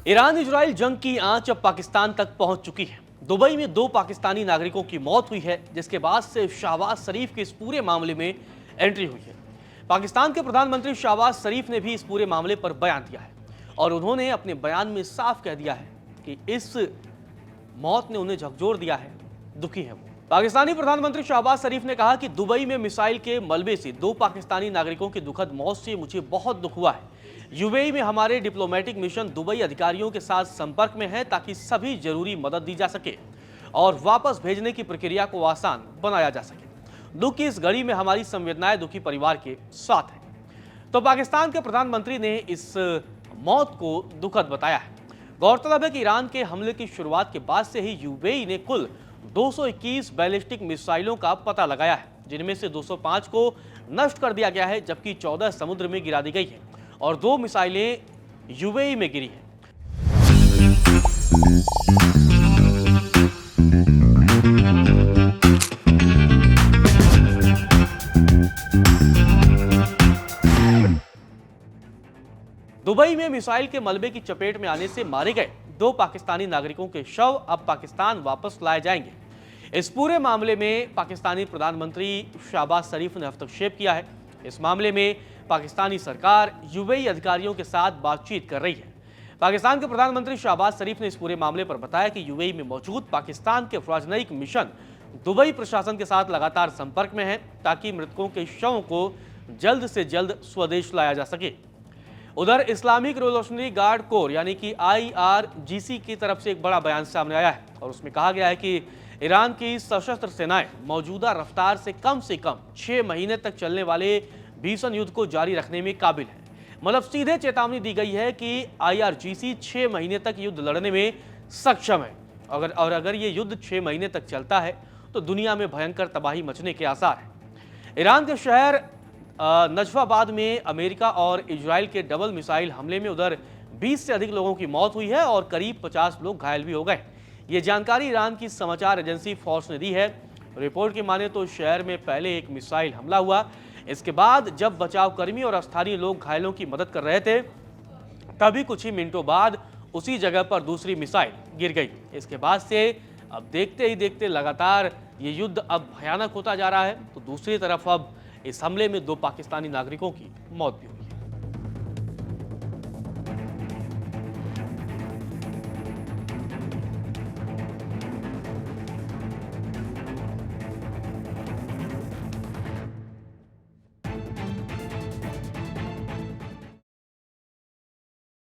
Iran Israel जंग की आंच अब पाकिस्तान तक पहुंच चुकी है। दुबई में 2 पाकिस्तानी नागरिकों की मौत हुई है, जिसके बाद से शहबाज शरीफ के इस पूरे मामले में एंट्री हुई है। पाकिस्तान के प्रधानमंत्री शहबाज शरीफ ने भी इस पूरे मामले पर बयान दिया है और उन्होंने अपने बयान में साफ कह दिया है कि इस मौत ने उन्हें झकझोर दिया है, दुखी है वो। पाकिस्तानी प्रधानमंत्री शहबाज शरीफ ने कहा कि दुबई में मिसाइल के मलबे से 2 पाकिस्तानी नागरिकों की दुखद मौत से मुझे बहुत दुख हुआ है। यूएई में हमारे डिप्लोमेटिक मिशन दुबई अधिकारियों के साथ संपर्क में है ताकि सभी जरूरी मदद दी जा सके और वापस भेजने की प्रक्रिया को आसान बनाया जा सके। दुख की इस घड़ी में हमारी संवेदनाएं दुखी परिवार के साथ है। तो पाकिस्तान के प्रधानमंत्री ने इस मौत को दुखद बताया है। गौरतलब है कि ईरान के हमले की शुरुआत के बाद से ही यूएई ने कुल 221 बैलिस्टिक मिसाइलों का पता लगाया है, जिनमें से 205 को नष्ट कर दिया गया है, जबकि 14 समुद्र में गिरा दी गई है और 2 मिसाइलें यूएई में गिरी हैं। दुबई में मिसाइल के मलबे की चपेट में आने से मारे गए 2 पाकिस्तानी नागरिकों के शव अब पाकिस्तान वापस लाए जाएंगे। इस पूरे मामले में पाकिस्तानी प्रधानमंत्री शहबाज शरीफ ने हस्तक्षेप किया है। इस मामले में पाकिस्तानी सरकार यूएई अधिकारियों के साथ बातचीत कर रही है। पाकिस्तान के प्रधानमंत्री शहबाज शरीफ ने इस पूरे मामले पर बताया कि यूएई में मौजूद पाकिस्तान के राजनयिक मिशन दुबई प्रशासन के साथ लगातार संपर्क में है ताकि मृतकों के शवों को जल्द से जल्द स्वदेश लाया जा सके। उधर इस्लामिक रिवॉल्यूशनरी गार्ड कोर यानी कि IRGC की तरफ से एक बड़ा बयान सामने आया है और उसमें कहा गया है कि ईरान की सशस्त्र सेनाएं मौजूदा रफ्तार से कम 6 महीने तक चलने वाले भीषण युद्ध को जारी रखने में काबिल है। मतलब सीधे चेतावनी दी गई है कि IRGC 6 महीने तक युद्ध लड़ने में सक्षम है। अगर ये युद्ध 6 महीने तक चलता है तो दुनिया में भयंकर तबाही मचने के आसार हैं। ईरान के शहर नजफाबाद में अमेरिका और इजराइल के डबल मिसाइल हमले में उधर 20 से अधिक लोगों की मौत हुई है और करीब 50 लोग घायल भी हो गए। ये जानकारी ईरान की समाचार एजेंसी फॉर्स ने दी है। रिपोर्ट की माने तो शहर में पहले एक मिसाइल हमला हुआ। इसके बाद जब बचाव कर्मी और स्थानीय लोग घायलों की मदद कर रहे थे, तभी कुछ ही मिनटों बाद उसी जगह पर दूसरी मिसाइल गिर गई। इसके बाद से अब देखते ही देखते लगातार ये युद्ध अब भयानक होता जा रहा है। तो दूसरी तरफ अब इस हमले में 2 पाकिस्तानी नागरिकों की मौत भी हुई।